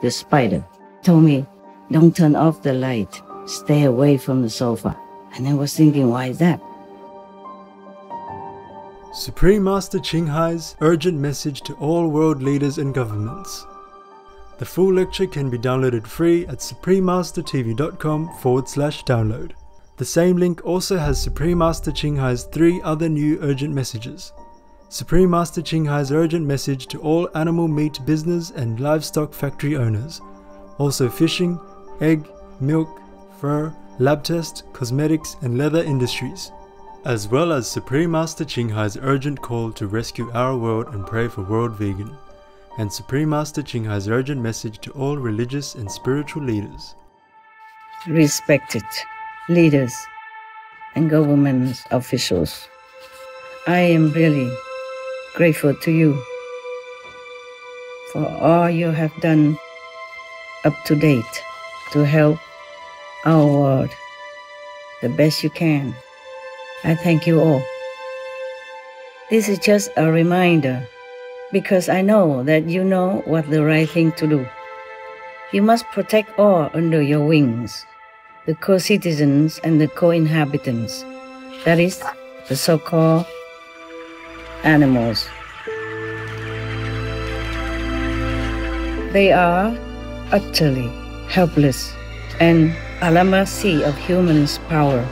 the spider, told me, don't turn off the light, stay away from the sofa. And I was thinking, why is that? Supreme Master Ching Hai's urgent message to all world leaders and governments. The full lecture can be downloaded free at suprememastertv.com/download. The same link also has Supreme Master Ching Hai's 3 other new urgent messages. Supreme Master Ching Hai's urgent message to all animal meat business and livestock factory owners. Also fishing, egg, milk, fur, lab test, cosmetics and leather industries. As well as Supreme Master Ching Hai's urgent call to rescue our world and pray for world vegan. And Supreme Master Ching Hai's urgent message to all religious and spiritual leaders. Respected leaders and government officials, I am really grateful to you for all you have done up to date to help our world the best you can. I thank you all. This is just a reminder because I know that you know what the right thing to do. You must protect all under your wings, the co-citizens and the co-inhabitants, that is, the so-called animals. They are utterly helpless and at the mercy of humans' power.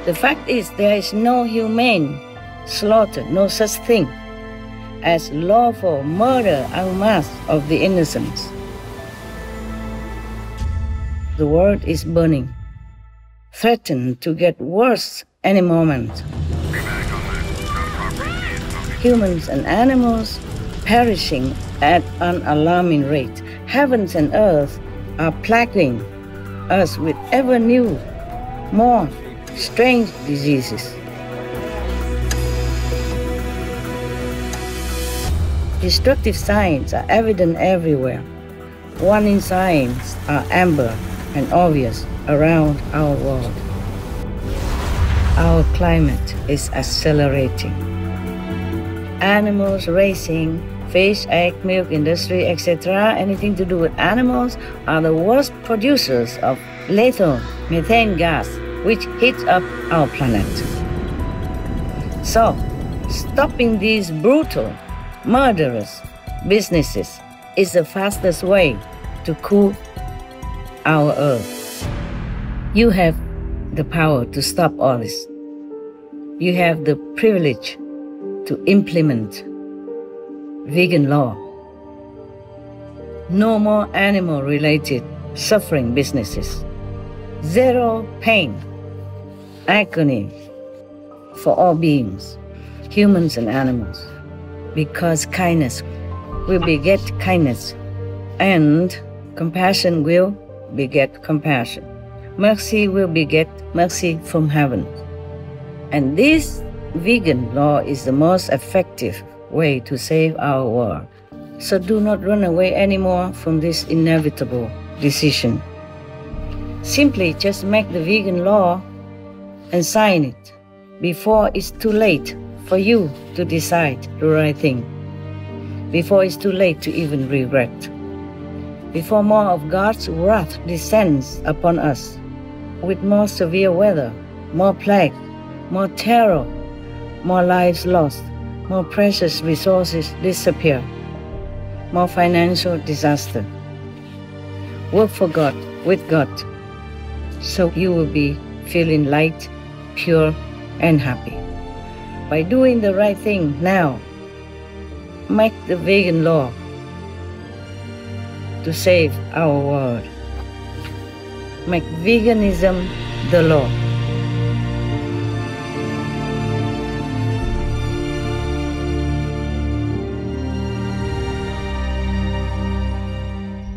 The fact is, there is no humane slaughter, no such thing as lawful murder en masse of the innocents. The world is burning, threatened to get worse any moment. Humans and animals perishing at an alarming rate. Heavens and earth are plaguing us with ever new, more strange diseases. Destructive signs are evident everywhere. Warning signs are amber and obvious around our world. Our climate is accelerating. Animals racing, fish, egg, milk industry, etc., anything to do with animals, are the worst producers of lethal methane gas, which heats up our planet. So, stopping these brutal, murderous businesses is the fastest way to cool our earth. You have the power to stop all this. You have the privilege to implement vegan law. No more animal-related suffering businesses. Zero pain, agony for all beings, humans and animals. Because kindness will beget kindness, and compassion will beget compassion. Mercy will beget mercy from heaven. And this vegan law is the most effective way to save our world. So do not run away anymore from this inevitable decision. Simply just make the vegan law and sign it before it's too late for you to decide the right thing. Before it's too late to even regret. Before more of God's wrath descends upon us with more severe weather, more plague, more terror, more lives lost, more precious resources disappear, more financial disaster. Work for God, with God, so you will be feeling light, pure, and happy. By doing the right thing now, make the vegan law to save our world. Make veganism the law.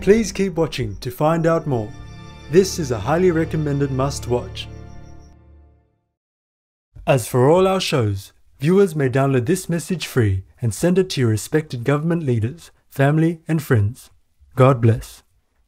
Please keep watching to find out more. This is a highly recommended must-watch. As for all our shows, viewers may download this message free and send it to your respected government leaders, family and friends. God bless.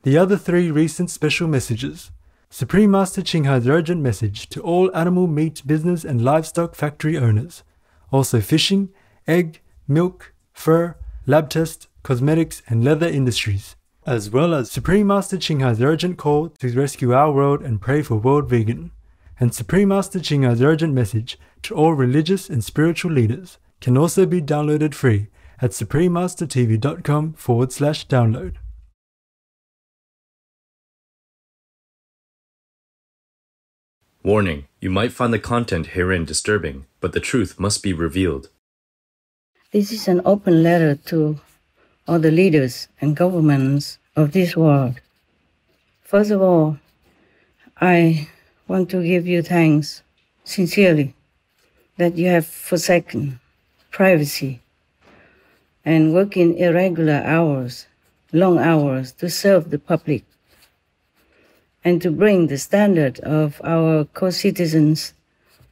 The other 3 recent special messages. Supreme Master Ching Hai's urgent message to all animal meat business and livestock factory owners. Also fishing, egg, milk, fur, lab test, cosmetics and leather industries. as well as Supreme Master Ching Hai's urgent call to rescue our world and pray for world vegan, and Supreme Master Ching Hai's urgent message to all religious and spiritual leaders can also be downloaded free at suprememastertv.com/download. Warning, you might find the content herein disturbing, but the truth must be revealed. This is an open letter to all the leaders and governments of this world. First of all, I want to give you thanks sincerely that you have forsaken privacy and work in irregular hours, long hours, to serve the public and to bring the standard of our co-citizens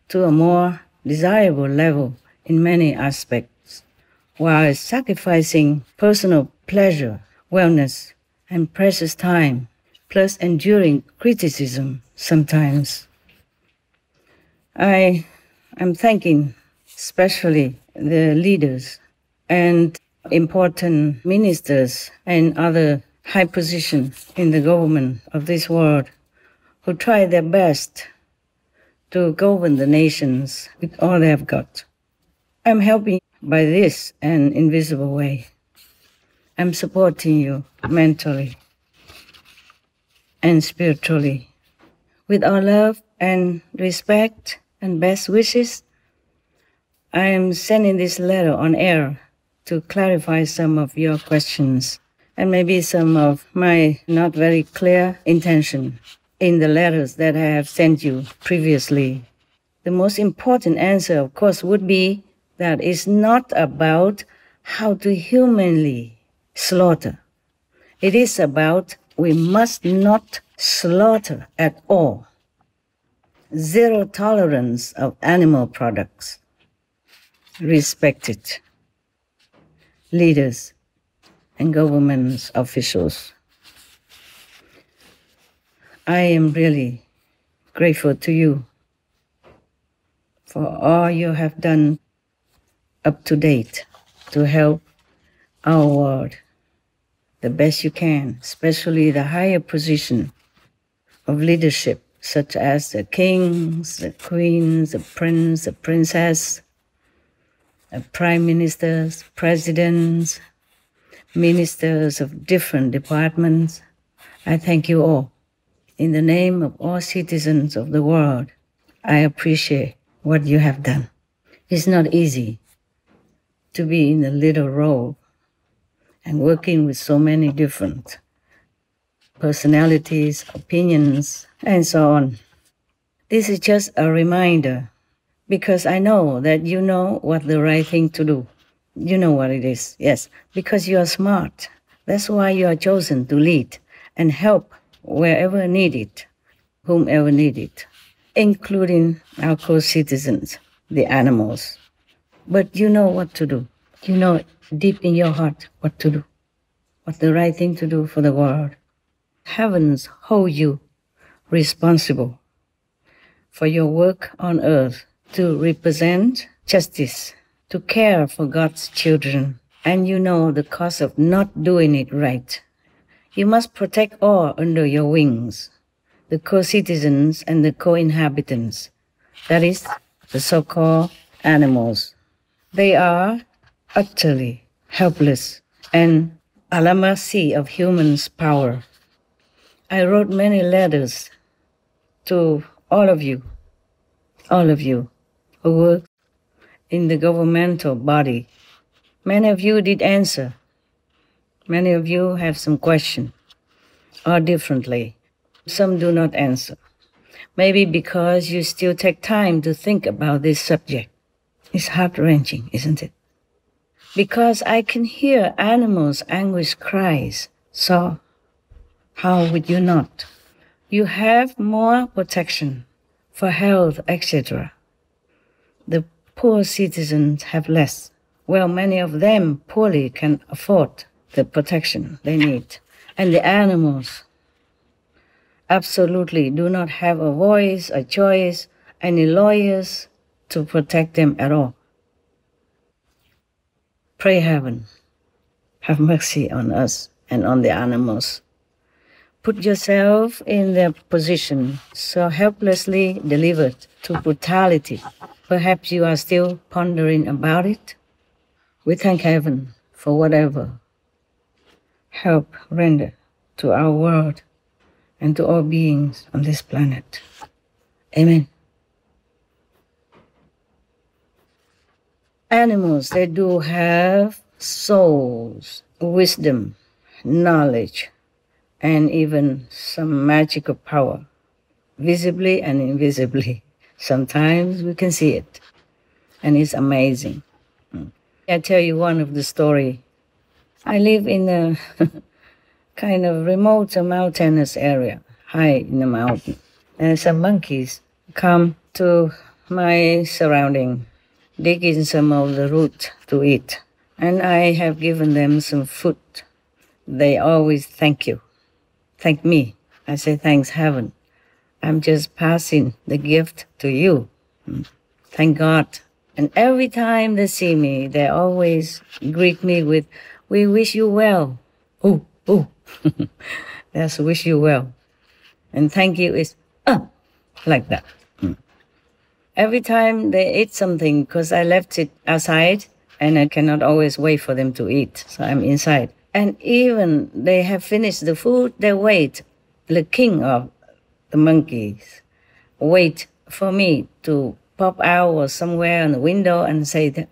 to a more desirable level in many aspects, while sacrificing personal pleasure, wellness, and precious time, plus enduring criticism sometimes. I am thanking especially the leaders and important ministers and other high positions in the government of this world who try their best to govern the nations with all they have got. I'm helping by this an invisible way. I'm supporting you mentally and spiritually. With our love and respect and best wishes, I am sending this letter on air to clarify some of your questions and maybe some of my not very clear intention in the letters that I have sent you previously. The most important answer, of course, would be that it's not about how to humanly slaughter. It is about we must not slaughter at all. Zero tolerance of animal products. Respected leaders and government officials. I am really grateful to you for all you have done up to date to help our world the best you can, especially the higher position of leadership, such as the kings, the queens, the prince, the princess, the prime ministers, presidents, ministers of different departments. I thank you all. In the name of all citizens of the world, I appreciate what you have done. It's not easy to be in a little role and working with so many different personalities, opinions, and so on. This is just a reminder, because I know that you know what the right thing to do. You know what it is, yes, because you are smart. That's why you are chosen to lead and help wherever needed, whomever needed, including our co-citizens, the animals. But you know what to do. You know deep in your heart what to do, what's the right thing to do for the world. Heavens hold you responsible for your work on earth to represent justice, to care for God's children, and you know the cost of not doing it right. You must protect all under your wings, the co-citizens and the co-inhabitants, that is, the so-called animals. They are utterly helpless and at the mercy of humans' power. I wrote many letters to all of you who work in the governmental body. Many of you did answer. Many of you have some question, or differently. Some do not answer. Maybe because you still take time to think about this subject. It's heart-wrenching, isn't it? Because I can hear animals' anguish cries. So, how would you not? You have more protection for health, etc. The poor citizens have less. Well, many of them poorly can afford the protection they need. And the animals absolutely do not have a voice, a choice, any lawyers to protect them at all. Pray heaven, have mercy on us and on the animals. Put yourself in their position, so helplessly delivered to brutality. Perhaps you are still pondering about it. We thank heaven for whatever help render to our world and to all beings on this planet. Amen. Animals, they do have souls, wisdom, knowledge, and even some magical power, visibly and invisibly. Sometimes we can see it, and it's amazing. I tell you one of the story. I live in a kind of remote mountainous area, high in the mountain. And some monkeys come to my surrounding, dig in some of the root to eat. And I have given them some food. They always thank you. Thank me. I say, thanks heaven. I'm just passing the gift to you. Thank God. And every time they see me, they always greet me with, we wish you well. Oh. That's wish you well. And thank you is, like that. Every time they eat something, because I left it outside, and I cannot always wait for them to eat, so I'm inside. And even they have finished the food, they wait. The king of the monkeys wait for me to pop out or somewhere on the window and say that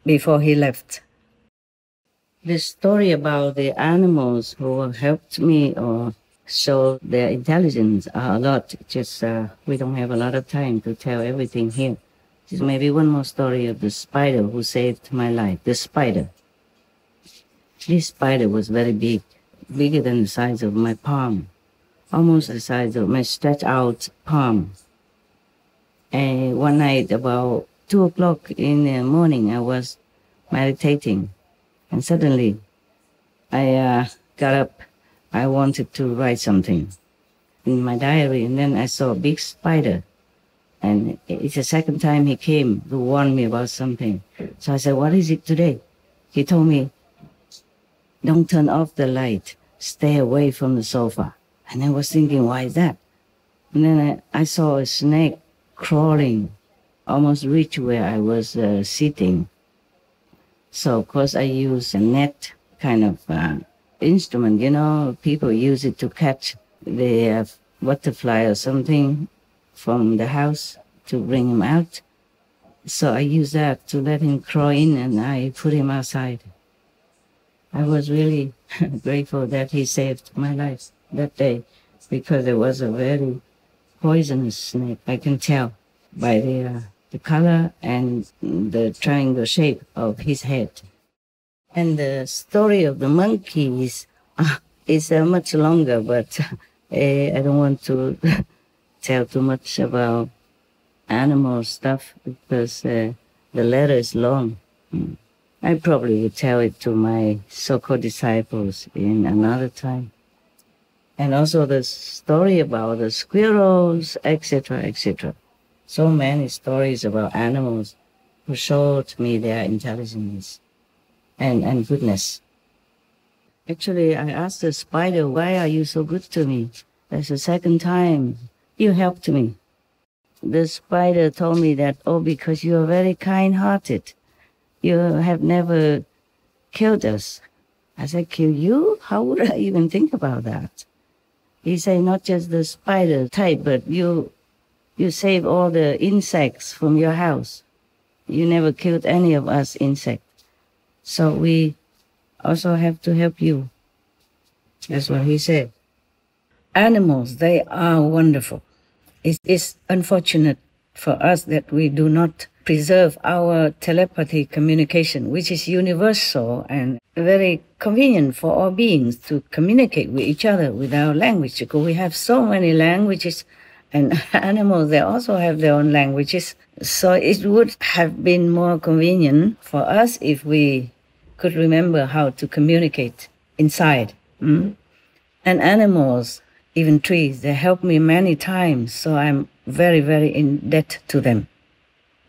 before he left. The story about the animals who helped me or show their intelligence are a lot. Just we don't have a lot of time to tell everything here. Just maybe one more story of the spider who saved my life. The spider. This spider was very big, bigger than the size of my palm, almost the size of my stretched out palm. And one night about 2 o'clock in the morning, I was meditating. And suddenly, I got up. I wanted to write something in my diary, and then I saw a big spider. And it's the second time he came to warn me about something. So I said, what is it today? He told me, don't turn off the light. Stay away from the sofa. And I was thinking, why is that? And then I saw a snake crawling, almost reach where I was sitting. So, of course, I use a net kind of instrument, you know. People use it to catch the butterfly or something from the house to bring him out. So I use that to let him crawl in, and I put him outside. I was really grateful that he saved my life that day, because it was a very poisonous snake. I can tell by the color and the triangle shape of his head. And the story of the monkeys is much longer, but I don't want to tell too much about animal stuff because the letter is long. I probably will tell it to my so-called disciples in another time. And also the story about the squirrels, etc., etc. So many stories about animals who showed me their intelligence and goodness. Actually, I asked the spider, why are you so good to me? That's the second time you helped me. The spider told me that, because you are very kind-hearted. You have never killed us. I said, kill you? How would I even think about that? He said, not just the spider type, but you save all the insects from your house. You never killed any of us insects. So we also have to help you. That's what he said. Animals, they are wonderful. It's unfortunate for us that we do not preserve our telepathy communication, which is universal and very convenient for all beings to communicate with each other with our language, because we have so many languages. And animals, they also have their own languages. So it would have been more convenient for us if we could remember how to communicate inside. And animals, even trees, they helped me many times. So I'm very, very in debt to them.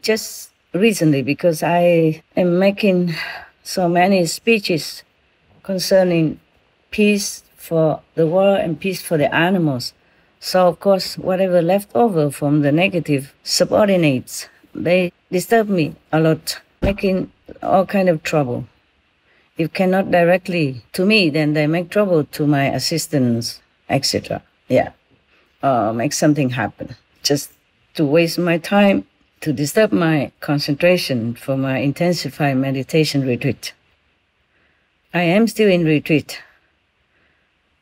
Just recently, because I am making so many speeches concerning peace for the world and peace for the animals. So, of course, whatever left over from the negative subordinates, they disturb me a lot, making all kind of trouble. If cannot directly to me, then they make trouble to my assistants, etc. Yeah, make something happen. Just to waste my time, to disturb my concentration for my intensified meditation retreat. I am still in retreat,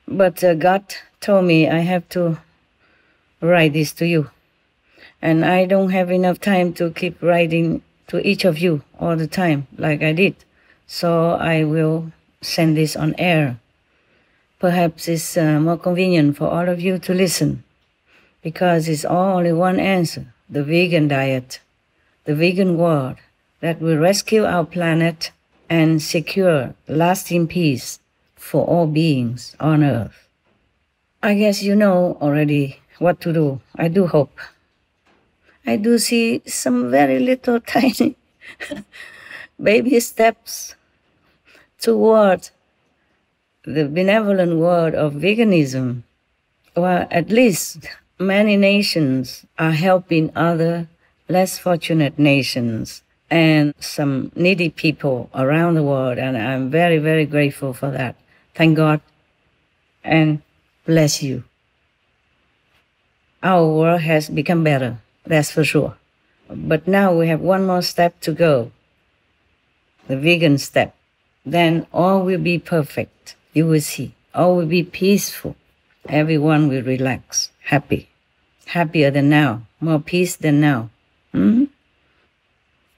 but God told me I have to write this to you. And I don't have enough time to keep writing to each of you all the time like I did. So I will send this on air. Perhaps it's more convenient for all of you to listen, because it's only one answer: the vegan diet, the vegan world that will rescue our planet and secure lasting peace for all beings on earth. I guess you know already what to do. I do hope. I do see some very little tiny baby steps toward the benevolent world of veganism. Well, at least many nations are helping other less fortunate nations and some needy people around the world, and I'm very, very grateful for that. Thank God and bless you. Our world has become better, that's for sure. But now we have one more step to go, the vegan step. Then all will be perfect. You will see. All will be peaceful. Everyone will relax, happy. Happier than now, more peace than now.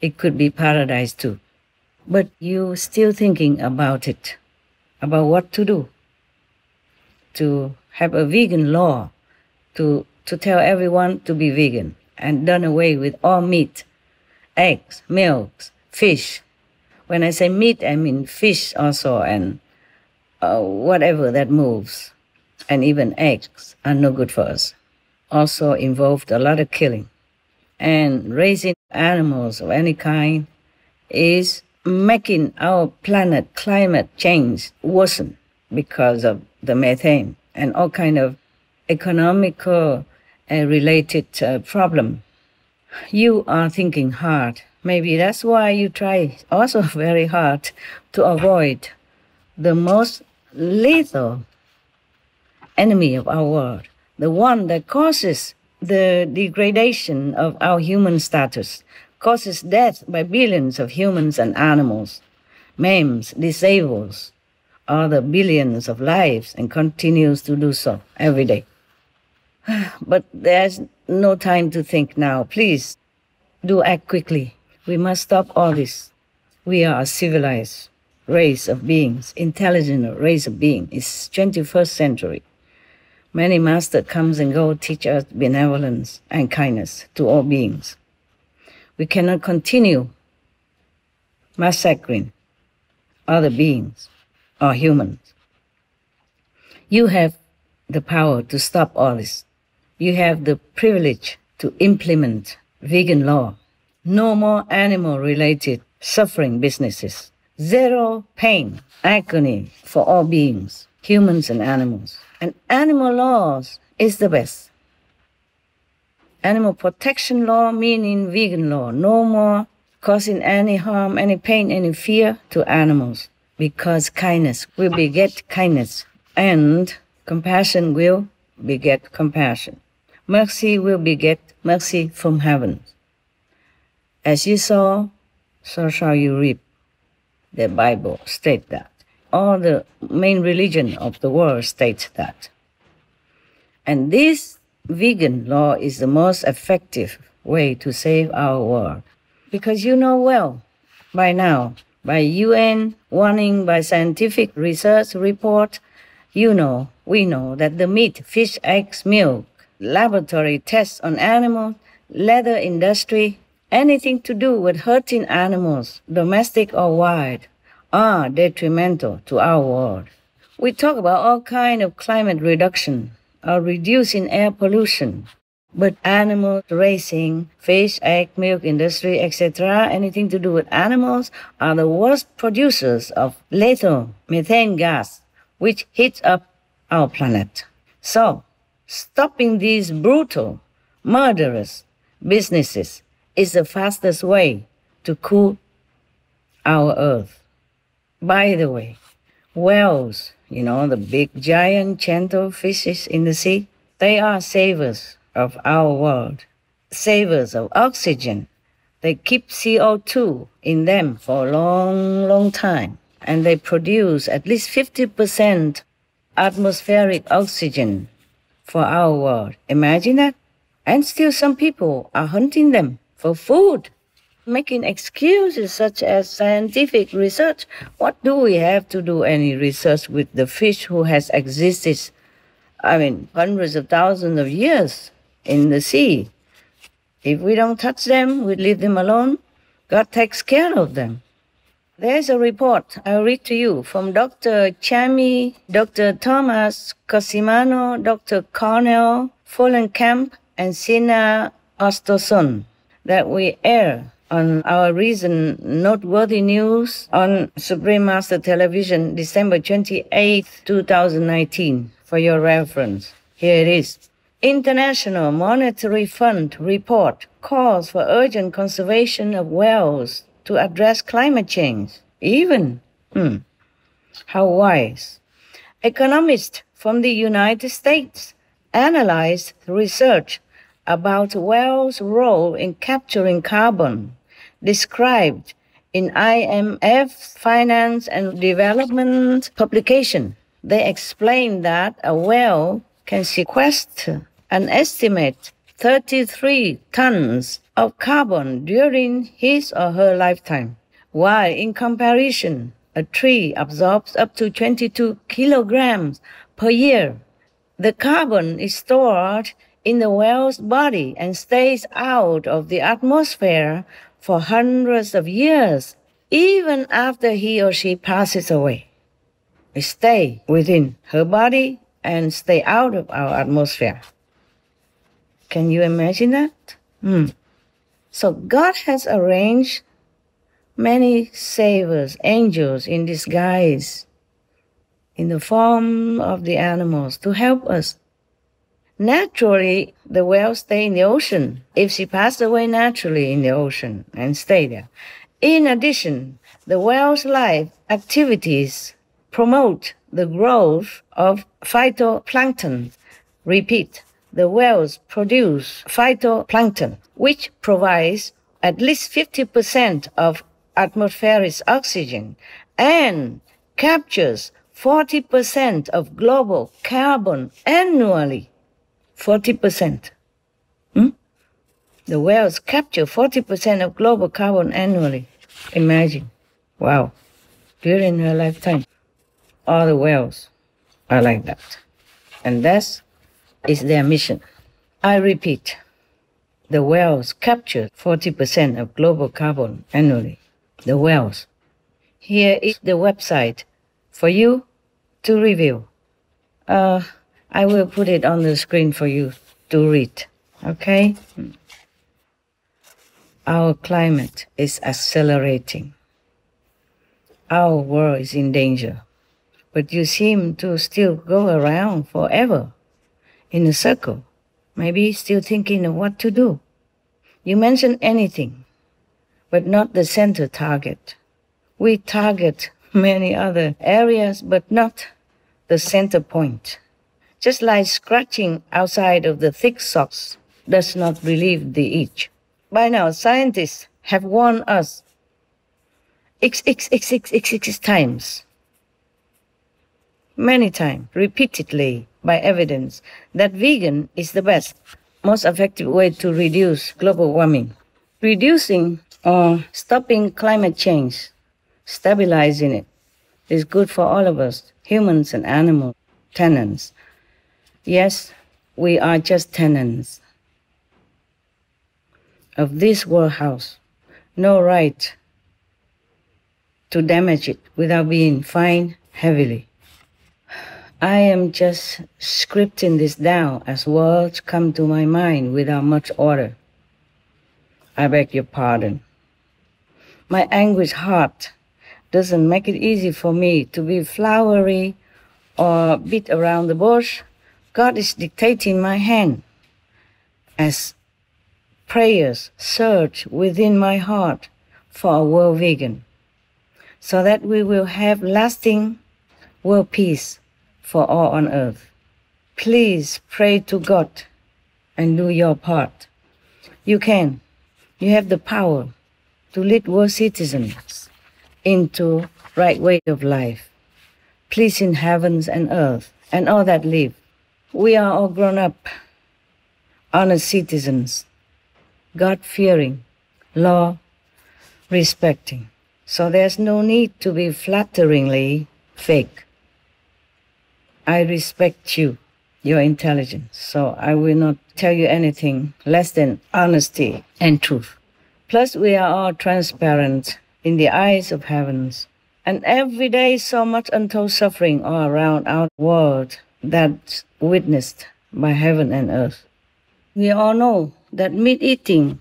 It could be paradise too. But you still thinking about it, about what to do. To have a vegan law, to tell everyone to be vegan and done away with all meat, eggs, milk, fish. When I say meat, I mean fish also, and whatever that moves. And even eggs are no good for us. Also involved a lot of killing. And raising animals of any kind is making our planet climate change worsen because of the methane and all kind of economical related problem. You are thinking hard. Maybe that's why you try also very hard to avoid the most lethal enemy of our world, the one that causes the degradation of our human status, causes death by billions of humans and animals, maims, disables other billions of lives, and continues to do so every day. But there's no time to think now. Please do act quickly. We must stop all this. We are a civilized race of beings, intelligent race of beings. It's 21st century. Many masters comes and go, teach us benevolence and kindness to all beings. We cannot continue massacring other beings or humans. You have the power to stop all this. You have the privilege to implement vegan law. No more animal-related suffering businesses. Zero pain, agony for all beings, humans and animals. And animal laws is the best. Animal protection law meaning vegan law. No more causing any harm, any pain, any fear to animals. Because kindness will beget kindness. And compassion will beget compassion. Mercy will beget mercy from heaven. As you sow, so shall you reap. The Bible states that. All the main religion of the world states that. And this vegan law is the most effective way to save our world. Because you know well, by now, by UN warning, by scientific research report, we know that the meat, fish, eggs, milk, laboratory tests on animals, leather industry, anything to do with hurting animals, domestic or wild, are detrimental to our world. We talk about all kinds of climate reduction or reducing air pollution, But animal raising, fish, egg, milk industry, etc., anything to do with animals, are the worst producers of lethal methane gas, which heats up our planet. So, stopping these brutal, murderous businesses is the fastest way to cool our earth. By the way, whales, the big giant gentle fishes in the sea, they are savers of our world, savers of oxygen. They keep CO2 in them for a long, long time, and they produce at least 50% atmospheric oxygen for our world. Imagine that. And still some people are hunting them for food, making excuses such as scientific research. What do we have to do any research with the fish who has existed, hundreds of thousands of years in the sea? If we don't touch them, we leave them alone, God takes care of them. There's a report I'll read to you from Dr. Chami, Dr. Thomas Cosimano, Dr. Cornell Follenkamp, and Sina Ostoson that we air on our recent noteworthy news on Supreme Master Television, December 28, 2019, for your reference. Here it is. International Monetary Fund report calls for urgent conservation of whales to address climate change. How wise. Economists from the United States analyzed research about whales' role in capturing carbon, described in IMF Finance and Development publication. They explained that a whale can sequester an estimate 33 tons of carbon during his or her lifetime, while in comparison, a tree absorbs up to 22 kilograms per year. The carbon is stored in the whale's body and stays out of the atmosphere for hundreds of years, even after he or she passes away. It stays within her body and stay out of our atmosphere. Can you imagine that? So God has arranged many savers, angels in disguise, in the form of the animals, to help us. Naturally, the whales stay in the ocean if she passed away naturally in the ocean and stay there. In addition, the whale's life activities promote the growth of phytoplankton. Repeat, the whales produce phytoplankton, which provides at least 50% of atmospheric oxygen and captures 40% of global carbon annually. 40%. The whales capture 40% of global carbon annually. Imagine. Wow. During her lifetime, all the whales are like that. And that is their mission. I repeat, the whales capture 40% of global carbon annually. The whales. Here is the website for you to review. I will put it on the screen for you to read, okay? Our climate is accelerating. Our world is in danger. But you seem to still go around forever in a circle, maybe still thinking of what to do. You mention anything, but not the center target. We target many other areas, but not the center point. Just like scratching outside of the thick socks does not relieve the itch. By now, scientists have warned us x times, many times, repeatedly, by evidence, that vegan is the best, most effective way to reduce global warming. Reducing or stopping climate change, stabilizing it, is good for all of us, humans and animals, tenants. Yes, we are just tenants of this world house. No right to damage it without being fined heavily. I am just scripting this down as words come to my mind without much order. I beg your pardon. My anguished heart doesn't make it easy for me to be flowery or beat around the bush. God is dictating my hand as prayers surge within my heart for a world vegan, so that we will have lasting world peace for all on earth. Please pray to God and do your part. You can. You have the power to lead world citizens into right way of life, pleasing heavens and earth and all that live. We are all grown up, honest citizens, God-fearing, law-respecting. So there's no need to be flatteringly fake. I respect you, your intelligence, so I will not tell you anything less than honesty and truth. Plus, we are all transparent in the eyes of heavens. And every day so much untold suffering all around our world that's witnessed by heaven and earth. We all know that meat eating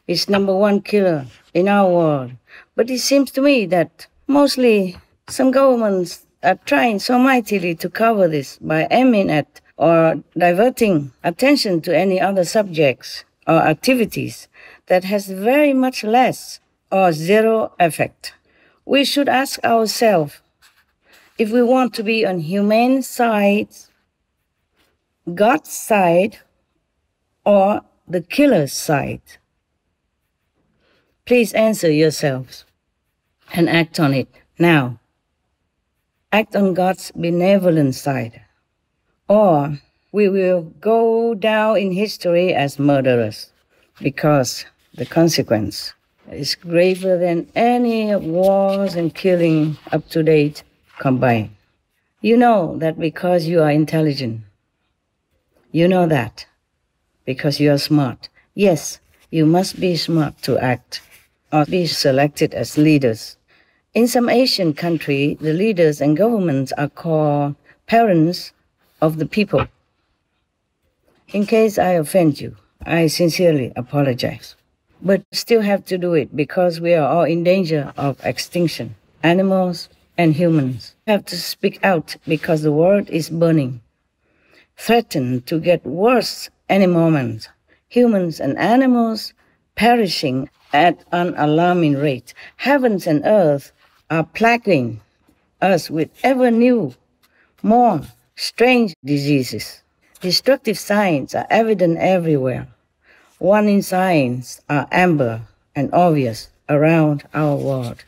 is number one killer in our world. But it seems to me that mostly some governments are trying so mightily to cover this by aiming at or diverting attention to any other subjects or activities that has very much less or zero effect. We should ask ourselves if we want to be on humane side, God's side, or the killer's side. Please answer yourselves and act on it now. Act on God's benevolent side, or we will go down in history as murderers, because the consequence is graver than any wars and killing up to date combined. You know that because you are intelligent. You know that because you are smart. Yes, you must be smart to act or be selected as leaders. In some Asian countries, the leaders and governments are called parents of the people. In case I offend you, I sincerely apologize. But still have to do it because we are all in danger of extinction. Animals and humans have to speak out because the world is burning, threatened to get worse any moment. Humans and animals perishing at an alarming rate. Heavens and earth are plaguing us with ever new, more strange diseases. Destructive signs are evident everywhere. Warning signs are amber and obvious around our world.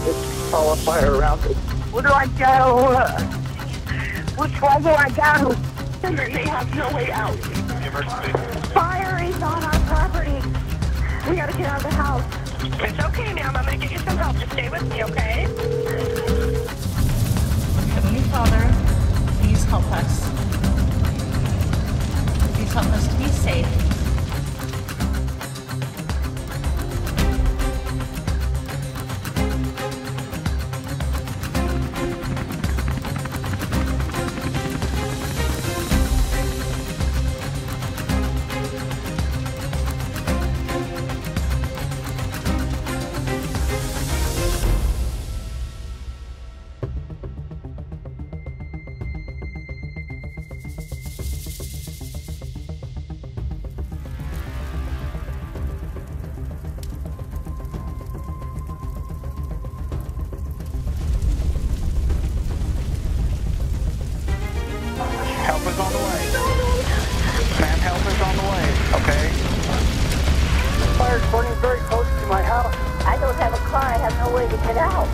It's all on fire around us. Where do I go? Which way do I go? They have no way out. Fire is on our property. We gotta get out of the house. It's okay, ma'am. I'm gonna get you some help. Just stay with me, okay? Heavenly Father, please help us. Please help us to be safe. Help is on the way. Ma'am, help is on the way, okay? Fire's burning very close to my house. I don't have a car. I have no way to get out.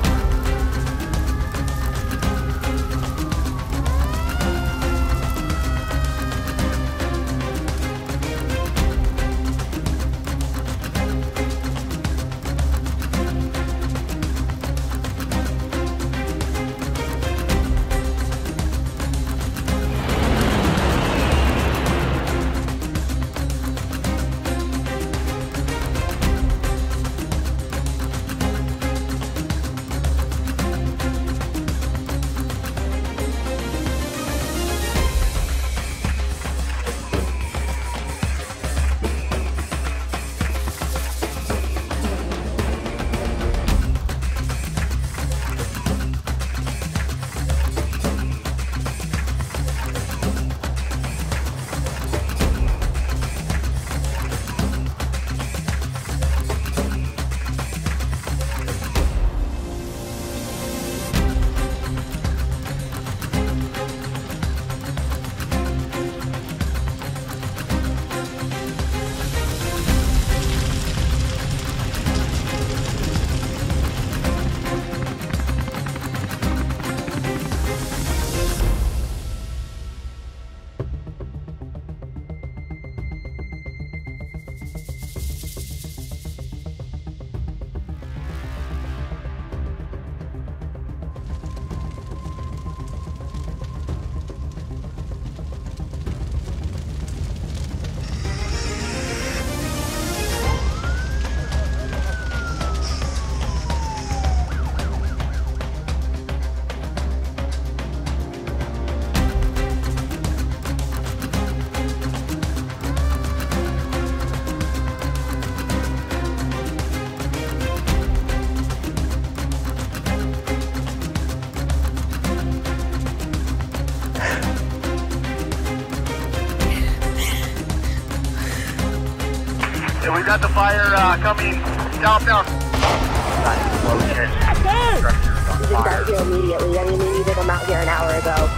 Fire coming southbound. He's out here immediately. I mean, we needed him out here an hour ago.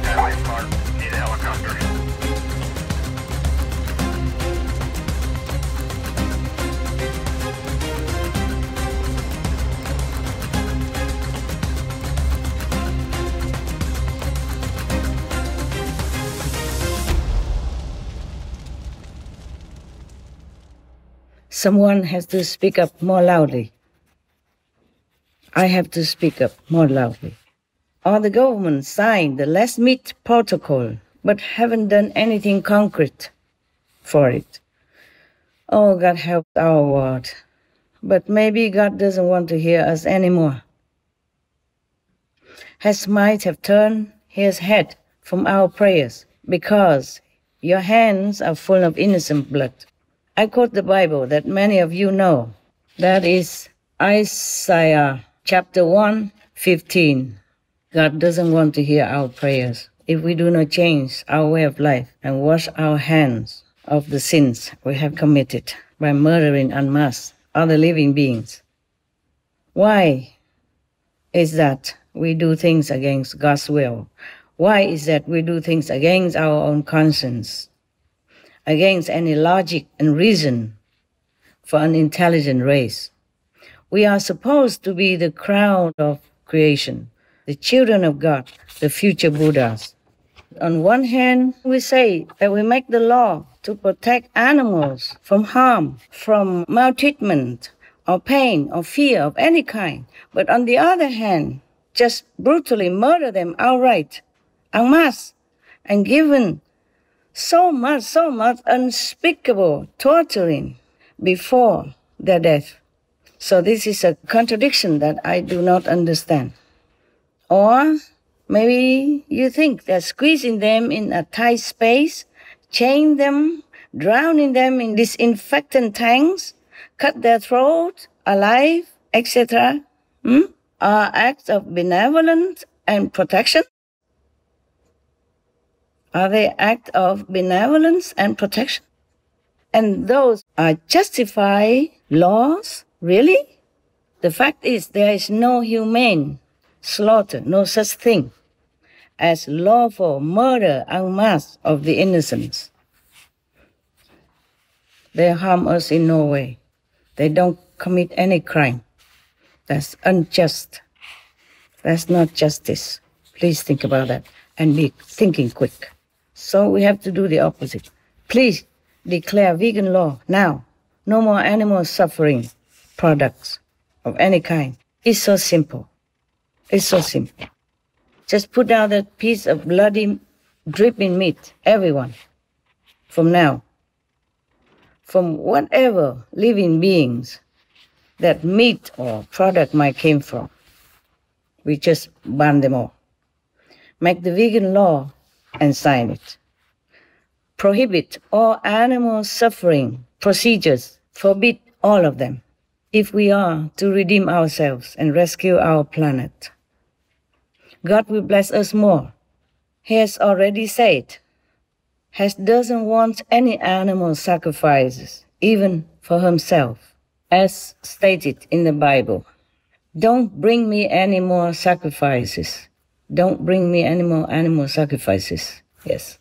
Airline car, need a helicopter. Someone has to speak up more loudly. I have to speak up more loudly. Or the government signed the Less Meat Protocol, but haven't done anything concrete for it. Oh, God help our world. But maybe God doesn't want to hear us anymore. Has might have turned his head from our prayers because your hands are full of innocent blood. I quote the Bible that many of you know. That is Isaiah chapter 1:15. God doesn't want to hear our prayers if we do not change our way of life and wash our hands of the sins we have committed by murdering en masse other living beings. Why is that we do things against God's will? Why is that we do things against our own conscience, against any logic and reason for an intelligent race? We are supposed to be the crown of creation, the children of God, the future Buddhas. On one hand, we say that we make the law to protect animals from harm, from maltreatment, or pain, or fear of any kind. But on the other hand, just brutally murder them outright, en masse, and given so much unspeakable torturing before their death. So this is a contradiction that I do not understand. Or maybe you think that squeezing them in a tight space, chain them, drowning them in disinfectant tanks, cut their throat alive, etc., are acts of benevolence and protection? Are they acts of benevolence and protection? And those are justified laws? Really? The fact is there is no humane slaughter, no such thing as lawful murder en masse of the innocents. They harm us in no way. They don't commit any crime. That's unjust. That's not justice. Please think about that and be thinking quick. So we have to do the opposite. Please declare vegan law now. No more animal suffering products of any kind. It's so simple. It's so simple. Just put down that piece of bloody, dripping meat, everyone, from now. From whatever living beings that meat or product might came from. We just ban them all. Make the vegan law and sign it. Prohibit all animal suffering procedures. Forbid all of them. If we are to redeem ourselves and rescue our planet, God will bless us more. He has already said, He doesn't want any animal sacrifices, even for himself, as stated in the Bible. Don't bring me any more sacrifices. Don't bring me any more animal sacrifices. Yes.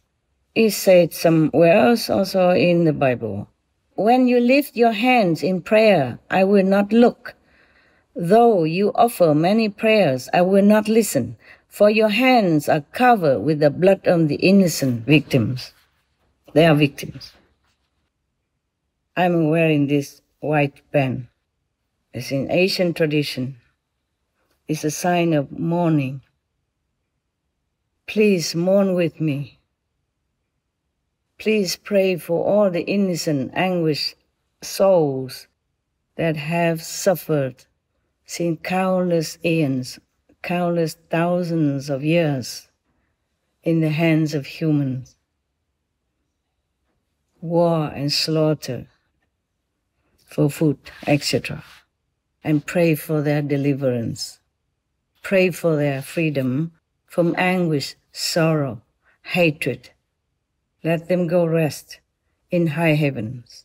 He said somewhere else also in the Bible, when you lift your hands in prayer, I will not look. Though you offer many prayers, I will not listen, for your hands are covered with the blood of the innocent victims. They are victims. I'm wearing this white band. It's in Asian tradition. It's a sign of mourning. Please mourn with me. Please pray for all the innocent, anguished souls that have suffered since countless eons, countless thousands of years in the hands of humans. War and slaughter for food, etc. And pray for their deliverance. Pray for their freedom from anguish, sorrow, hatred. Let them go rest in high heavens.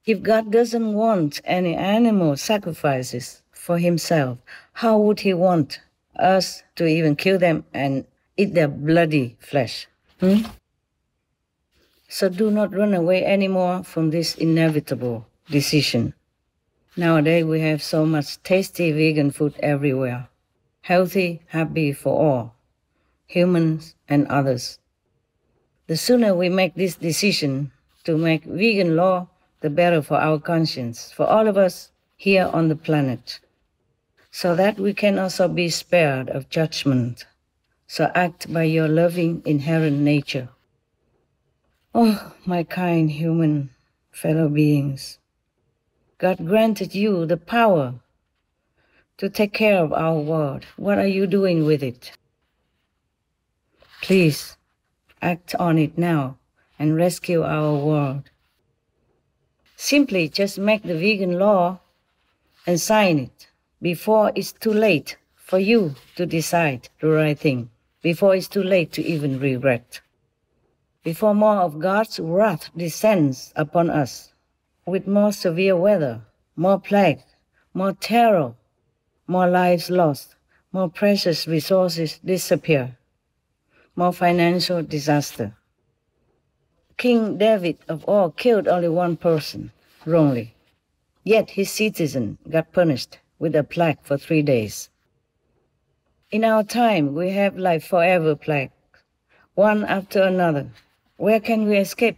If God doesn't want any animal sacrifices for himself, how would he want us to even kill them and eat their bloody flesh? So do not run away anymore from this inevitable decision. Nowadays we have so much tasty vegan food everywhere. Healthy, happy for all, humans and others. The sooner we make this decision to make vegan law, the better for our conscience, for all of us here on the planet, so that we can also be spared of judgment. So act by your loving inherent nature. Oh, my kind human fellow beings, God granted you the power to take care of our world. What are you doing with it? Please act on it now and rescue our world. Simply just make the vegan law and sign it before it's too late for you to decide the right thing, before it's too late to even regret, before more of God's wrath descends upon us with more severe weather, more plague, more terror, more lives lost, more precious resources disappear, more financial disaster. King David of all killed only one person wrongly, yet his citizen got punished with a plague for 3 days. In our time, we have like forever plagues, one after another. Where can we escape?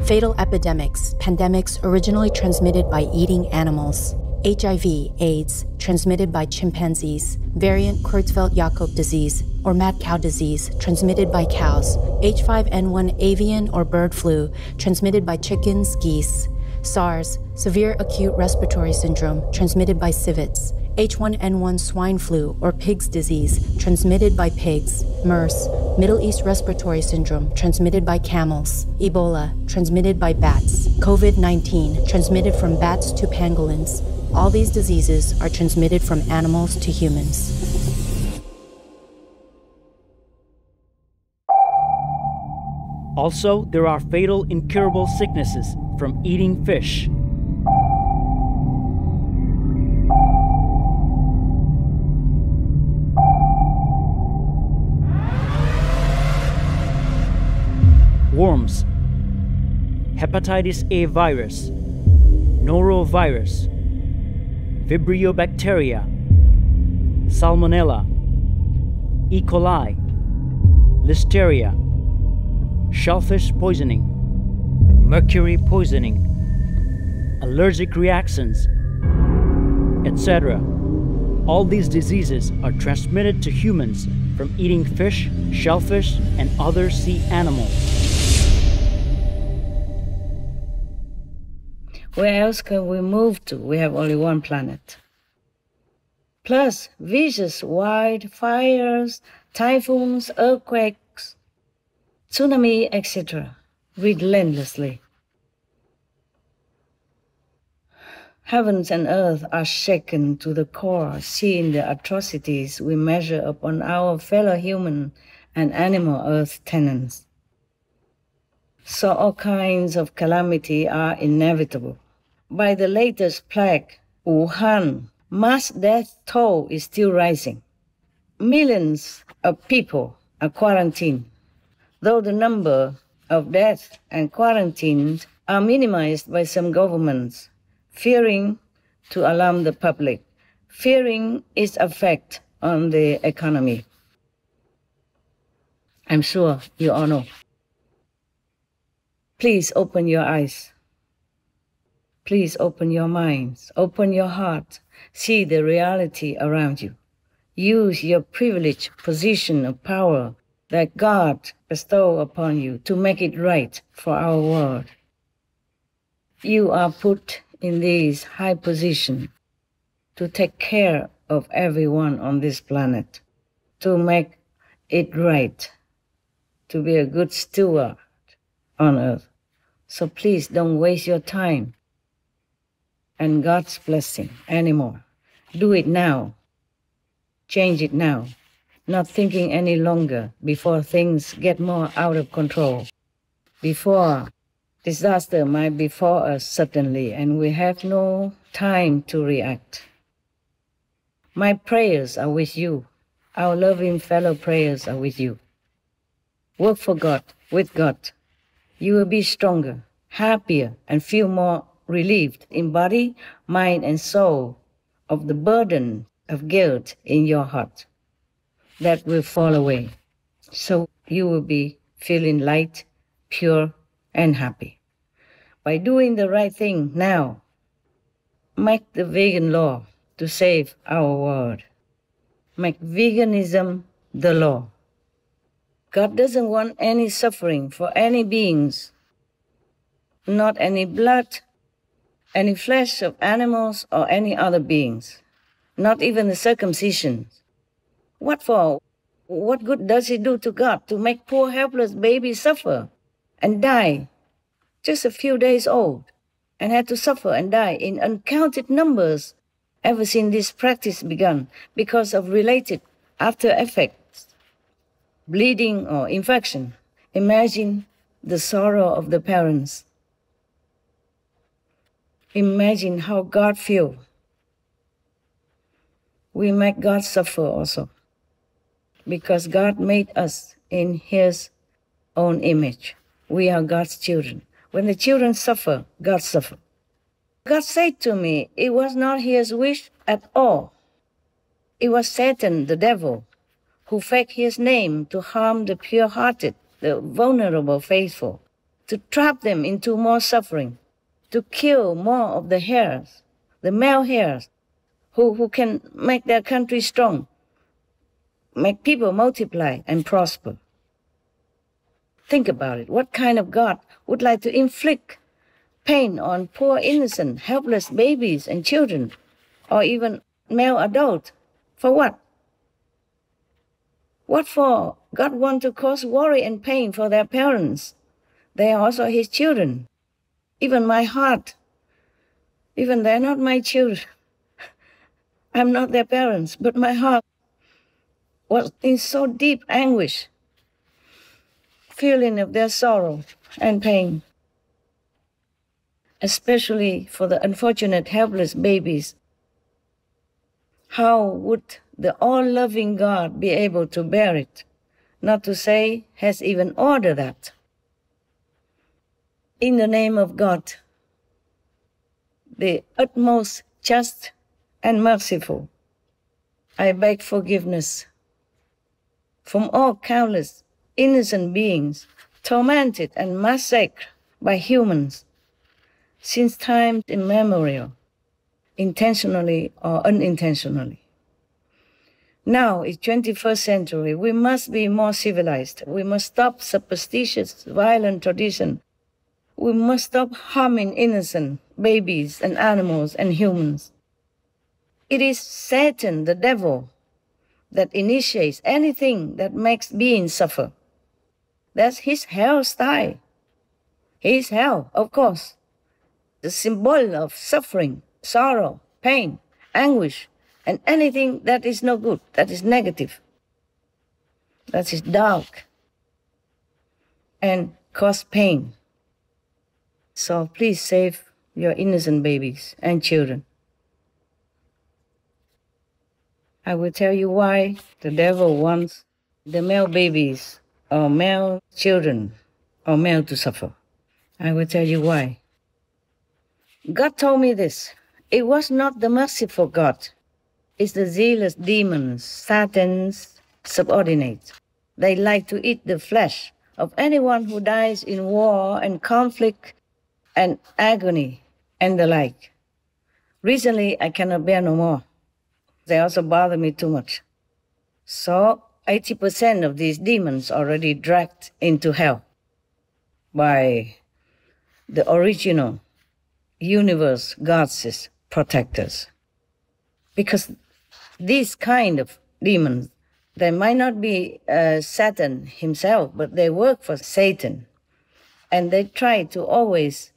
Fatal epidemics, pandemics originally transmitted by eating animals. HIV, AIDS, transmitted by chimpanzees. Variant Creutzfeldt-Jakob disease, or mad cow disease, transmitted by cows. H5N1 avian or bird flu, transmitted by chickens, geese. SARS, severe acute respiratory syndrome, transmitted by civets. H1N1 swine flu or pig's disease, transmitted by pigs. MERS, Middle East respiratory syndrome, transmitted by camels. Ebola, transmitted by bats. COVID-19, transmitted from bats to pangolins. All these diseases are transmitted from animals to humans. Also, there are fatal, incurable sicknesses from eating fish. Worms, hepatitis A virus, norovirus, Vibrio bacteria, Salmonella, E. coli, Listeria, shellfish poisoning, mercury poisoning, allergic reactions, etc. All these diseases are transmitted to humans from eating fish, shellfish, and other sea animals. Where else can we move to? We have only one planet. Plus, vicious wildfires, typhoons, earthquakes, tsunami, etc., relentlessly. Heavens and earth are shaken to the core, seeing the atrocities we measure upon our fellow human and animal earth tenants. So all kinds of calamity are inevitable. By the latest plague, Wuhan, mass death toll is still rising. Millions of people are quarantined, though the number of deaths and quarantines are minimized by some governments, fearing to alarm the public, fearing its effect on the economy. I'm sure you all know. Please open your eyes. Please open your minds, open your heart, see the reality around you. Use your privileged position of power that God bestowed upon you to make it right for our world. You are put in this high position to take care of everyone on this planet, to make it right, to be a good steward on earth. So please don't waste your time and God's blessing anymore. Do it now. Change it now. Not thinking any longer before things get more out of control. Before Disaster might befall us suddenly, and we have no time to react. My prayers are with you. Our loving fellow prayers are with you. Work for God, with God. You will be stronger, happier, and feel more relieved in body, mind, and soul of the burden of guilt in your heart. That will fall away. So you will be feeling light, pure, and happy. By doing the right thing now, make the vegan law to save our world. Make veganism the law. God doesn't want any suffering for any beings, not any blood, any flesh of animals or any other beings, not even the circumcision. What for? What good does it do to God to make poor helpless babies suffer and die, just a few days old, and had to suffer and die in uncounted numbers ever since this practice began because of related after effects, bleeding or infection? Imagine the sorrow of the parents. Imagine how God feels. We make God suffer also, because God made us in His own image. We are God's children. When the children suffer, God suffers. God said to me, it was not His wish at all. It was Satan, the devil, who faked His name to harm the pure-hearted, the vulnerable faithful, to trap them into more suffering, to kill more of the heirs, the male heirs, who can make their country strong, make people multiply and prosper. Think about it. What kind of God would like to inflict pain on poor, innocent, helpless babies and children, or even male adults? For what? What for? God wants to cause worry and pain for their parents. They are also His children. Even my heart, even they're not my children. I'm not their parents, but my heart was in so deep anguish, feeling of their sorrow and pain, especially for the unfortunate helpless babies. How would the all-loving God be able to bear it, not to say has even ordered that? In the name of God, the utmost just and merciful, I beg forgiveness from all countless innocent beings tormented and massacred by humans since time immemorial, intentionally or unintentionally. Now, in 21st century, we must be more civilized. We must stop superstitious, violent tradition. We must stop harming innocent babies and animals and humans. It is Satan, the devil, that initiates anything that makes beings suffer. That's his hell style. His hell, of course. The symbol of suffering, sorrow, pain, anguish, and anything that is no good, that is negative, that is dark, and cause pain. So please save your innocent babies and children. I will tell you why the devil wants the male babies or male children or male to suffer. I will tell you why. God told me this. It was not the merciful God. It's the zealous demons, Satan's subordinates. They like to eat the flesh of anyone who dies in war and conflict and agony and the like. Recently, I cannot bear no more. They also bother me too much. So 80% of these demons already dragged into hell by the original universe God's protectors. Because these kind of demons, they might not be Satan himself, but they work for Satan. And they try to always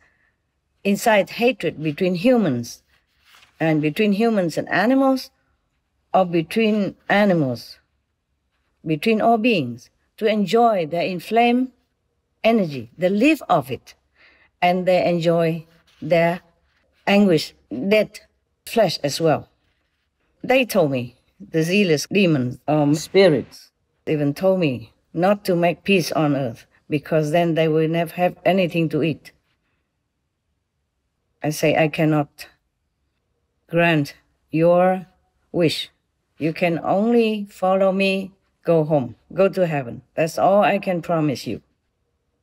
incite hatred between humans and animals, or between animals, between all beings, to enjoy their inflamed energy, the live of it, and they enjoy their anguish, dead flesh as well. They told me, the zealous demons, spirits, even told me not to make peace on earth, because then they will never have anything to eat. I say, I cannot grant your wish. You can only follow me, go home, go to heaven. That's all I can promise you.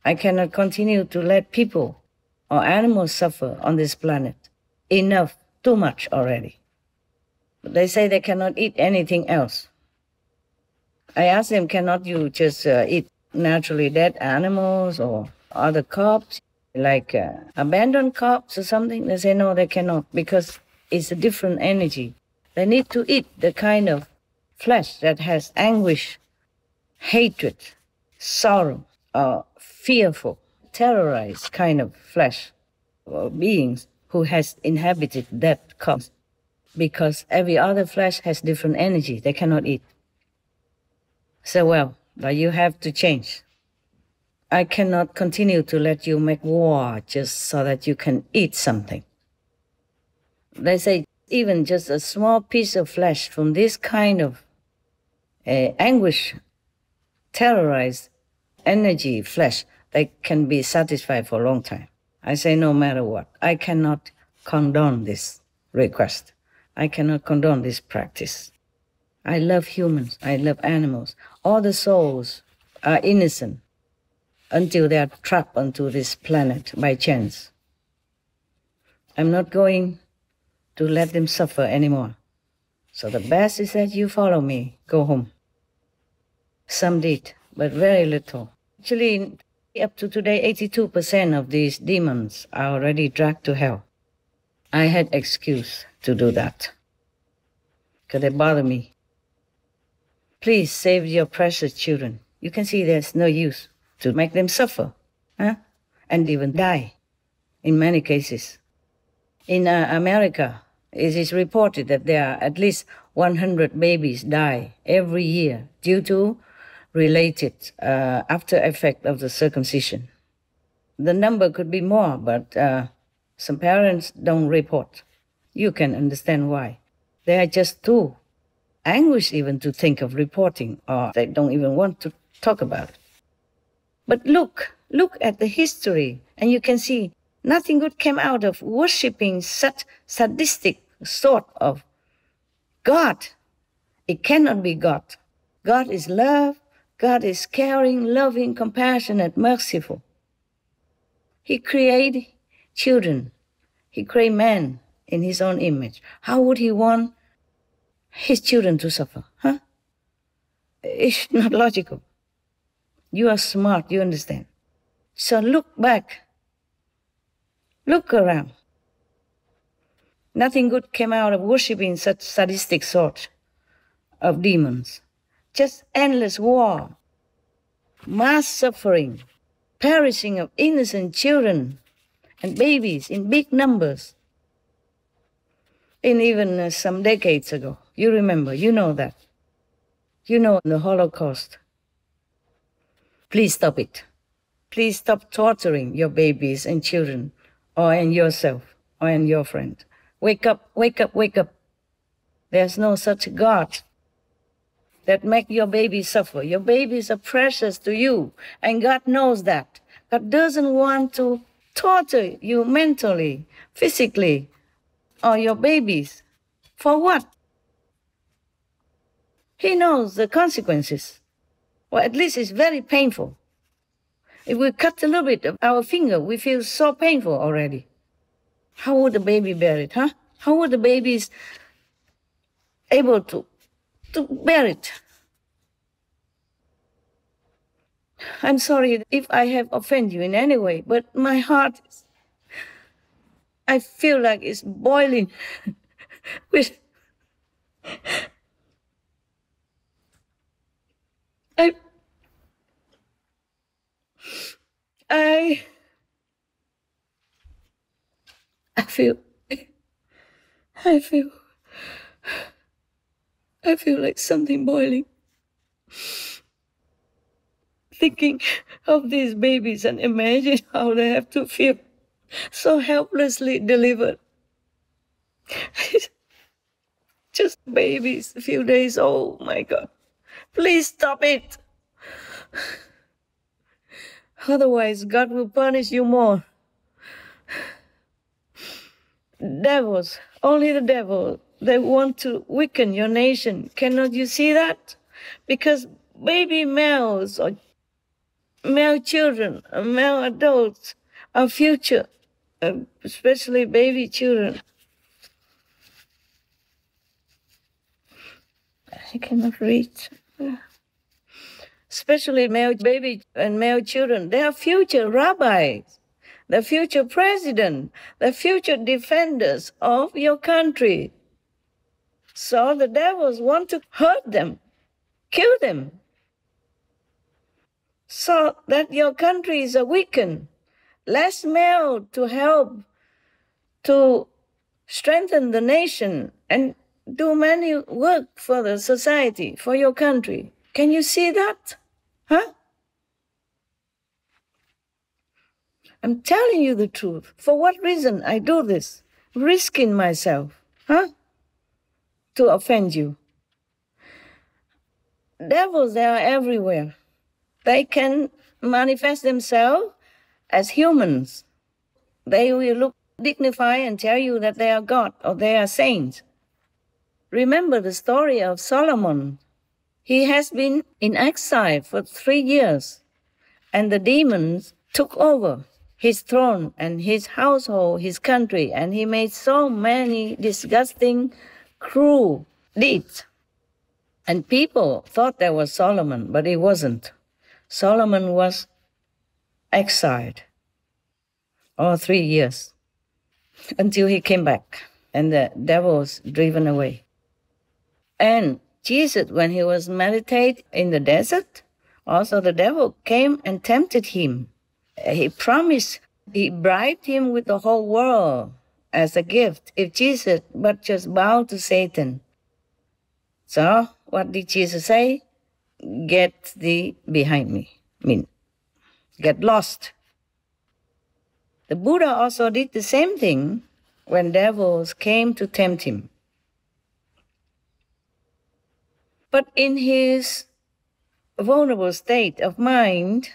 I cannot continue to let people or animals suffer on this planet. Enough, too much already. They say they cannot eat anything else. I asked them, cannot you just eat naturally dead animals or other crops, like abandoned crops or something? They say, no, they cannot, because it's a different energy. They need to eat the kind of flesh that has anguish, hatred, sorrow, or fearful, terrorized kind of flesh, or beings who has inhabited that corpse. Because every other flesh has different energy, they cannot eat. So, well, but you have to change. I cannot continue to let you make war just so that you can eat something. They say even just a small piece of flesh from this kind of anguish, terrorized energy flesh, they can be satisfied for a long time. I say no matter what, I cannot condone this request. I cannot condone this practice. I love humans, I love animals. All the souls are innocent until they are trapped onto this planet by chance. I'm not going to let them suffer anymore. So the best is that you follow me, go home. Some did, but very little. Actually, up to today, 82% of these demons are already dragged to hell. I had excuse to do that, because they bother me. Please save your precious children. You can see there's no use to make them suffer, and even die, in many cases. In America, it is reported that there are at least 100 babies die every year due to related after effect of the circumcision. The number could be more, but some parents don't report. You can understand why. They are just too anguished even to think of reporting, or they don't even want to talk about it. But look at the history, and you can see nothing good came out of worshipping such sadistic sort of God. It cannot be God. God is love. God is caring, loving, compassionate, merciful. He created children. He created man in his own image. How would he want his children to suffer? It's not logical. You are smart, you understand. So look back. Look around. Nothing good came out of worshipping such sadistic sort of demons. Just endless war, mass suffering, perishing of innocent children and babies in big numbers. And even some decades ago, you remember, you know that. You know the Holocaust. Please stop it. Please stop torturing your babies and children, or and yourself, or and your friend. Wake up, wake up, wake up. There's no such God that make your babies suffer. Your babies are precious to you, and God knows that. God doesn't want to torture you mentally, physically, or your babies. For what? He knows the consequences. Well, at least it's very painful. If we cut a little bit of our finger, we feel so painful already. How would the baby bear it, How would the babies able to bear it? I'm sorry if I have offended you in any way, but my heart I feel like it's boiling with... I feel like something boiling. Thinking of these babies and imagine how they have to feel. so helplessly delivered. Just babies, a few days old, my God. Please stop it. Otherwise, God will punish you more. Devils, only the devil, they want to weaken your nation. Cannot you see that? Because baby males or male children, male adults, our future, especially baby children. I cannot read. Especially male baby and male children. They are future rabbis, the future president, the future defenders of your country. So the devils want to hurt them, kill them, so that your country is weakened. Less male to help to strengthen the nation and do many work for the society, for your country. Can you see that? Huh? I'm telling you the truth. For what reason I do this? Risking myself, huh? To offend you. Devils, they are everywhere. They can manifest themselves as humans. They will look dignified and tell you that they are God or they are saints. Remember the story of Solomon. He has been in exile for 3 years, and the demons took over his throne and his household, his country, and he made so many disgusting, cruel deeds. And people thought that was Solomon, but it wasn't. Solomon was exiled all 3 years until he came back and the devil was driven away. And Jesus, when he was meditating in the desert, also the devil came and tempted him. He promised, he bribed him with the whole world as a gift if Jesus but just bowed to Satan. So what did Jesus say? Get thee behind me. Get lost. The Buddha also did the same thing when devils came to tempt him. But in his vulnerable state of mind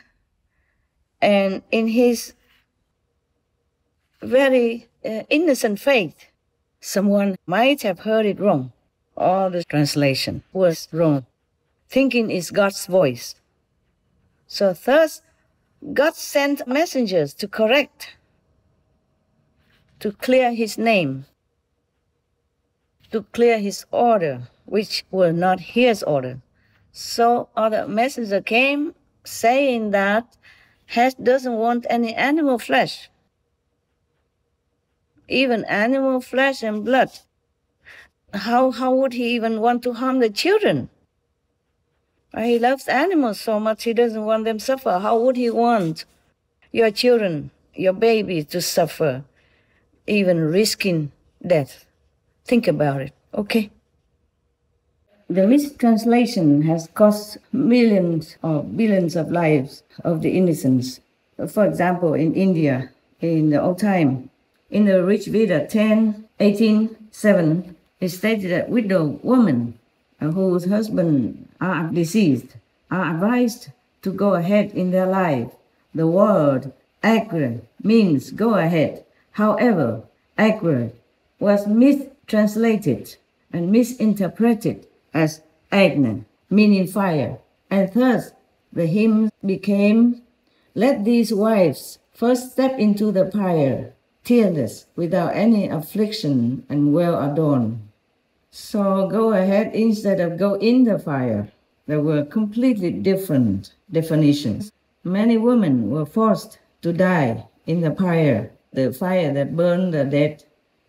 and in his very innocent faith, someone might have heard it wrong, or the translation was wrong, thinking it's God's voice. So thus, God sent messengers to correct, to clear his name, to clear his order, which were not his order. So other messenger came saying that doesn't want any animal flesh, even animal flesh and blood. How would he even want to harm the children? He loves animals so much he doesn't want them to suffer. How would he want your children, your babies to suffer, even risking death? Think about it, okay? The mistranslation has cost millions or billions of lives of the innocents. For example, in India, in the old time, in the Rich Veda 10:18:7, it stated that widow women whose husbands are deceased are advised to go ahead in their life. The word agra means go ahead. However, agra was mistranslated and misinterpreted as agna, meaning fire. And thus, the hymn became, let these wives first step into the fire, tearless, without any affliction, and well adorned. So go ahead instead of go in the fire. There were completely different definitions. Many women were forced to die in the fire that burned the dead.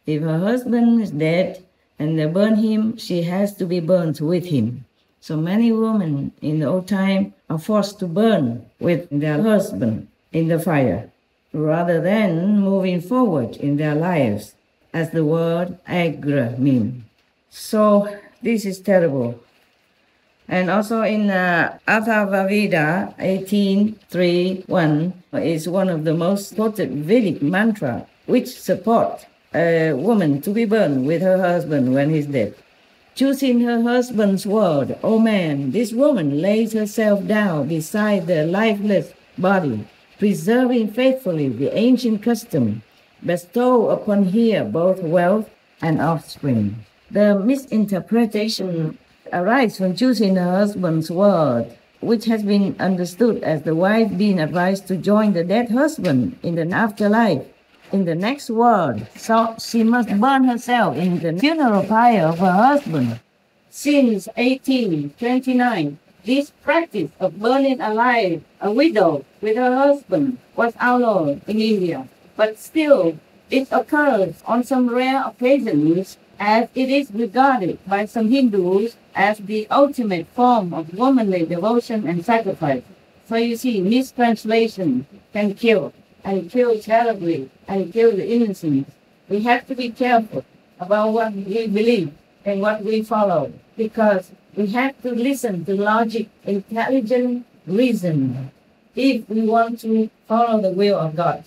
If her husband is dead and they burn him, she has to be burnt with him. So many women in the old time are forced to burn with their husband in the fire, rather than moving forward in their lives, as the word agra means. So this is terrible. And also in Atharva Veda 18.3.1 is one of the most quoted Vedic mantra which support a woman to be burned with her husband when he's dead. Choosing her husband's word, O man, this woman lays herself down beside the lifeless body, preserving faithfully the ancient custom, bestow upon her both wealth and offspring. The misinterpretation arises from choosing her husband's word, which has been understood as the wife being advised to join the dead husband in the afterlife, in the next world. So she must burn herself in the funeral pyre of her husband. Since 1829, this practice of burning alive a widow with her husband was outlawed in India. But still, it occurs on some rare occasions, as it is regarded by some Hindus as the ultimate form of womanly devotion and sacrifice. So you see, mistranslation can kill, and kill terribly, and kill the innocent. We have to be careful about what we believe and what we follow, because we have to listen to logic, intelligent reason, if we want to follow the will of God.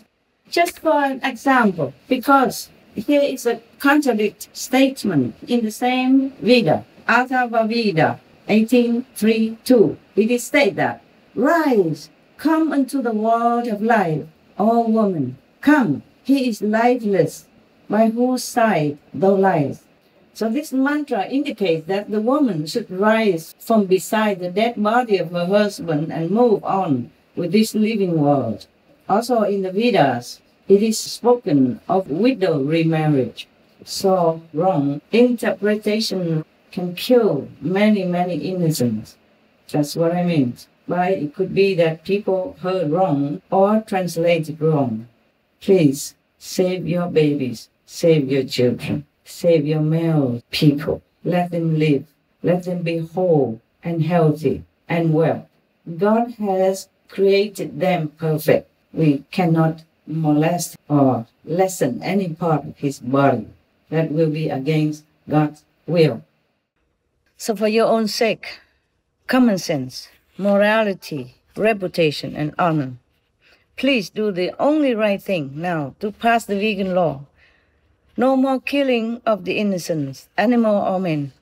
Just for an example, because here is a contradict statement in the same Veda, Atharva Veda 18.3.2. It is stated that, rise, come unto the world of life, O woman, come, he is lifeless, by whose side thou liest. So this mantra indicates that the woman should rise from beside the dead body of her husband and move on with this living world. Also in the Vedas, it is spoken of widow remarriage. So wrong interpretation can kill many, many innocents. That's what I mean. But it could be that people heard wrong or translated wrong. Please save your babies, save your children, save your male people. Let them live. Let them be whole and healthy and well. God has created them perfect. We cannot molest or lessen any part of his body. That will be against God's will. So for your own sake, common sense, morality, reputation, and honor, please do the only right thing now to pass the vegan law. No more killing of the innocents, animal or men.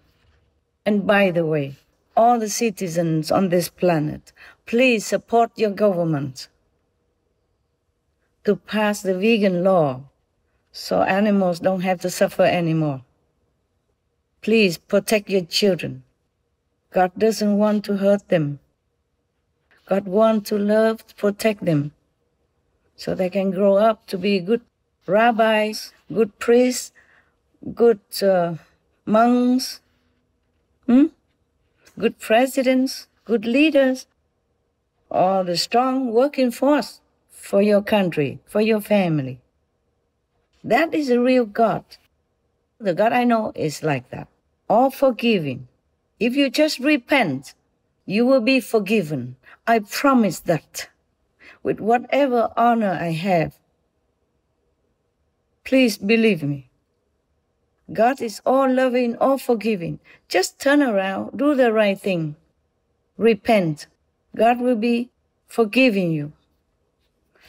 And by the way, all the citizens on this planet, please support your government to pass the vegan law so animals don't have to suffer anymore. Please protect your children. God doesn't want to hurt them. God wants to love, to protect them so they can grow up to be good rabbis, good priests, good monks, good presidents, good leaders, or the strong working force for your country, for your family. That is a real God. The God I know is like that. All forgiving. If you just repent, you will be forgiven. I promise that. With whatever honor I have. Please believe me. God is all loving, all forgiving. Just turn around, do the right thing. Repent. God will be forgiving you.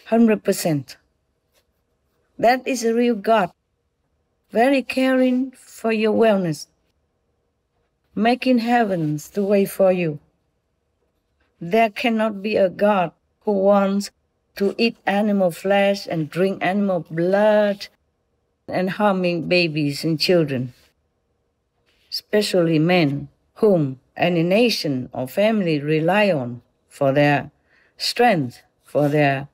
100%. That is a real God. Very caring for your wellness. Making heavens the way for you. There cannot be a God who wants to eat animal flesh and drink animal blood and harming babies and children, especially men, whom any nation or family rely on for their strength, for their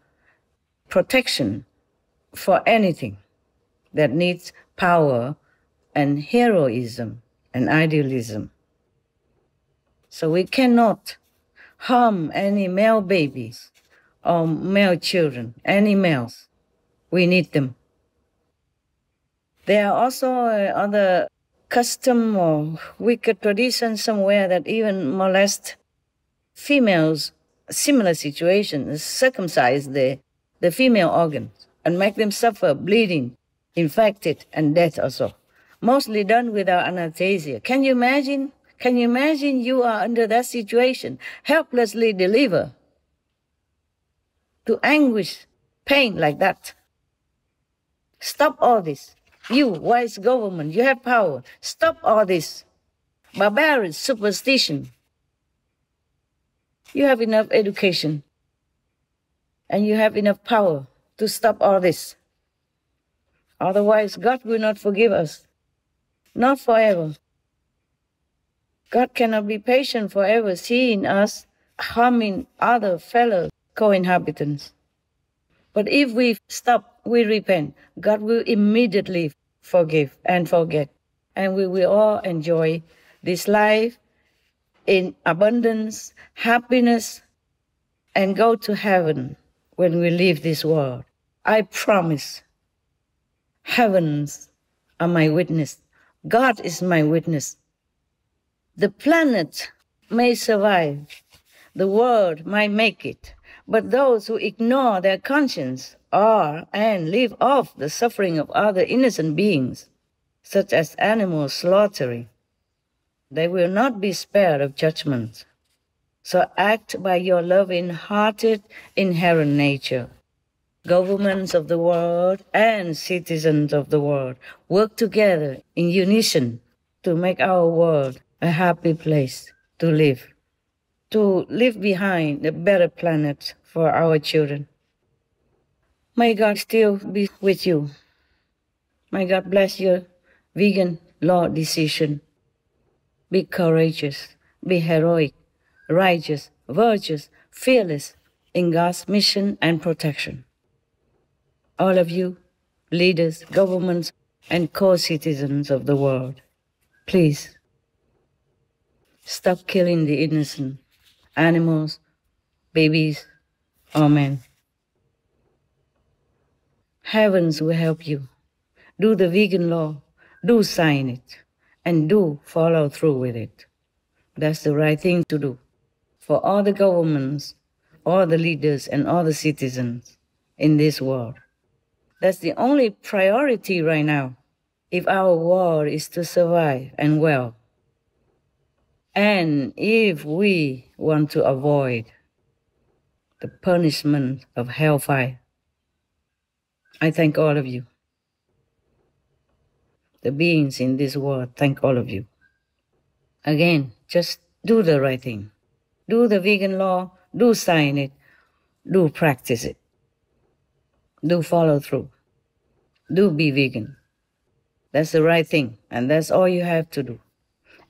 protection, for anything that needs power and heroism and idealism. So we cannot harm any male babies or male children, any males. We need them. There are also other custom or wicked traditions somewhere that even molest females, similar situations, circumcise the female organs and make them suffer bleeding, infected, and death also. Mostly done without anesthesia. Can you imagine Can you imagine you are under that situation, helplessly delivered to anguish, pain like that? Stop all this. You, wise government, you have power. Stop all this. Barbarian superstition. You have enough education and you have enough power to stop all this. Otherwise, God will not forgive us. Not forever. God cannot be patient forever, seeing us harming other fellow co-inhabitants. But if we stop, we repent, God will immediately forgive and forget. And we will all enjoy this life in abundance, happiness, and go to heaven when we leave this world. I promise. Heavens are my witness. God is my witness. The planet may survive. The world might make it. But those who ignore their conscience are and live off the suffering of other innocent beings, such as animal slaughtering, they will not be spared of judgment. So act by your loving-hearted inherent nature. Governments of the world and citizens of the world work together in unison to make our world a happy place to live behind a better planet for our children. May God still be with you. May God bless your vegan law decision. Be courageous, be heroic, righteous, virtuous, fearless in God's mission and protection. All of you, leaders, governments, and co-citizens of the world, please stop killing the innocent, animals, babies, or men. Heavens will help you. Do the vegan law, do sign it, and do follow through with it. That's the right thing to do for all the governments, all the leaders, and all the citizens in this world. That's the only priority right now if our world is to survive and well. And if we want to avoid the punishment of hellfire. I thank all of you. The beings in this world, thank all of you. Again, just do the right thing. Do the vegan law, do sign it, do practice it. Do follow through. Do be vegan. That's the right thing, and that's all you have to do.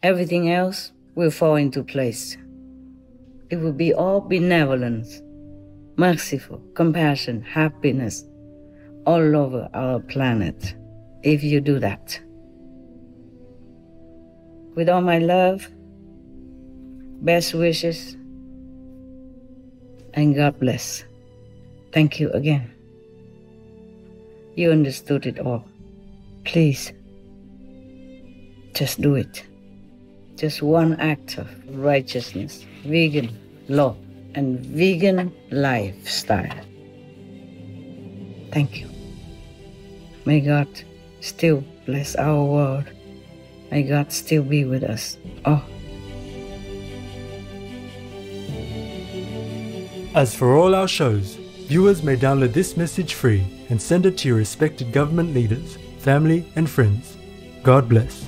Everything else will fall into place. It will be all benevolence, merciful, compassion, happiness all over our planet if you do that. With all my love, best wishes, and God bless. Thank you again. You understood it all. Please, just do it. Just one act of righteousness, vegan law, and vegan lifestyle. Thank you. May God still bless our world. May God still be with us all. As for all our shows, viewers may download this message free and send it to your respected government leaders, family and friends. God bless.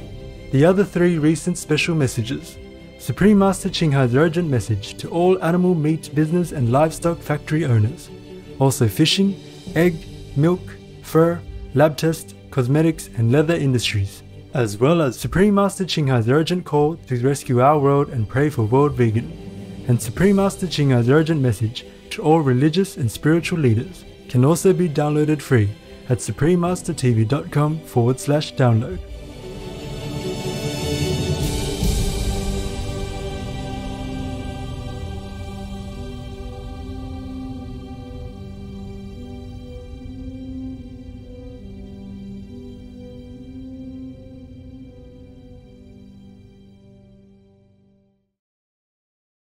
The other 3 recent special messages. Supreme Master Ching Hai's urgent message to all animal meat business and livestock factory owners. Also fishing, egg, milk, fur, lab test, cosmetics and leather industries. As well as Supreme Master Ching Hai's urgent call to rescue our world and pray for world vegan. And Supreme Master Ching Hai's urgent message to all religious and spiritual leaders can also be downloaded free at suprememastertv.com/download.